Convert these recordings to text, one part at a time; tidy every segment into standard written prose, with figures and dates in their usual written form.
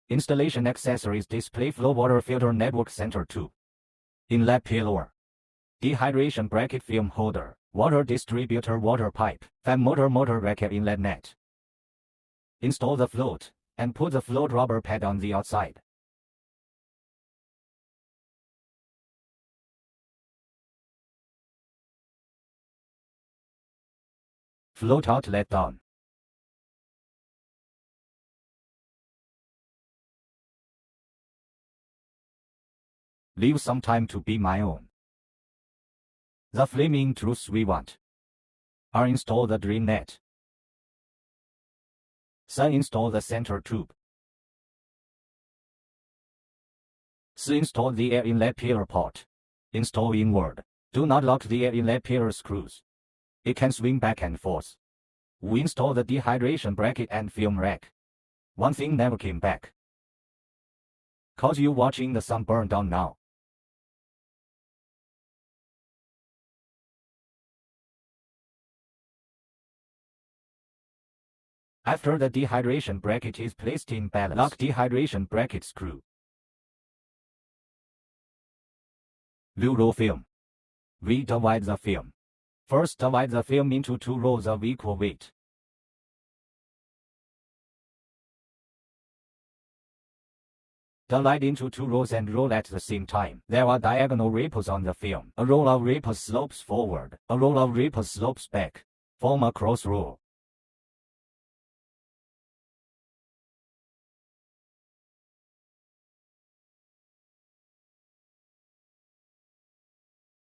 Installation accessories: display flow water filter network center tube, inlet pillar, dehydration bracket film holder, water distributor water pipe, fan motor racket inlet net. Install the float and put the float rubber pad on the outside. Float outlet down. Leave some time to be my own. The flaming truths we want are: install the drain net, then install the center tube, install the air inlet pillar pot, install inward. Do not lock the air inlet pillar screws. It can swing back and forth. We install the dehydration bracket and film rack. One thing never came back. Cause you watching the sun burn down now. After the dehydration bracket is placed in balance, lock dehydration bracket screw. View roll film. We divide the film. First, divide the film into 2 rolls of equal weight. Divide into 2 rolls and roll at the same time. There are diagonal ripples on the film. A roll of ripples slopes forward. A roll of ripples slopes back. Form a cross roll.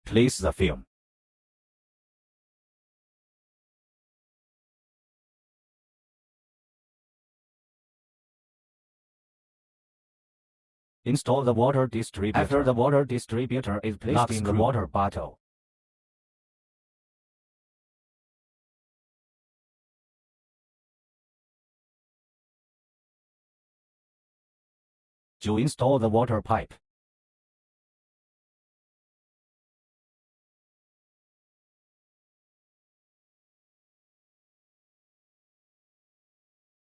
Place the film. Install the water distributor. After the water distributor is placed in the water bottle, to install the water pipe.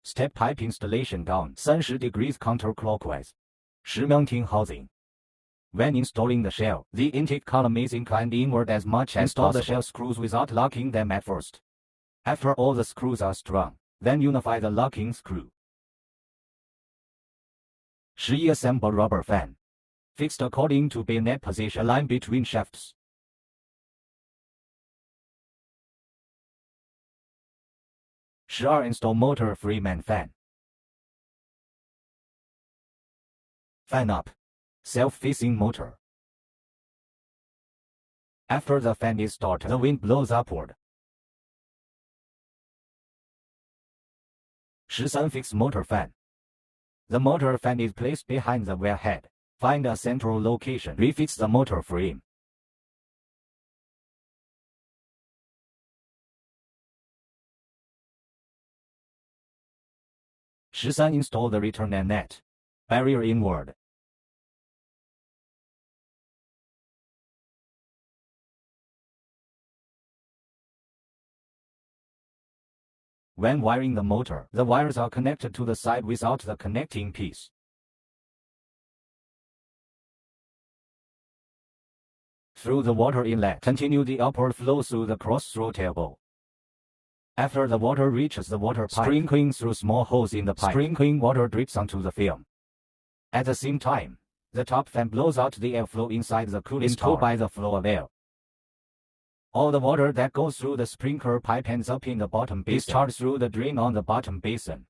Step pipe installation down 30 degrees counterclockwise. 10 mounting housing. When installing the shell, the intake column is inclined inward as much as possible. Install the shell screws without locking them at first. After all the screws are strong, then unify the locking screw. 11. Assemble rubber fan. Fixed according to bayonet position. Line between shafts. 12. Install motor Freeman fan. Fan up. Self-facing motor. After the fan is started, the wind blows upward. 13. Fixed motor fan. The motor fan is placed behind the wellhead. Find a central location. Refix the motor frame. 13. Install the return net. Barrier inward. When wiring the motor, the wires are connected to the side without the connecting piece. Through the water inlet, continue the upward flow through the cross-throw elbow. After the water reaches the water pipe, sprinkling through small holes in the pipe. Sprinkling water drips onto the film. At the same time, the top fan blows out the airflow inside the cooling tower by the flow of air. All the water that goes through the sprinkler pipe ends up in the bottom basin. Discharged through the drain on the bottom basin.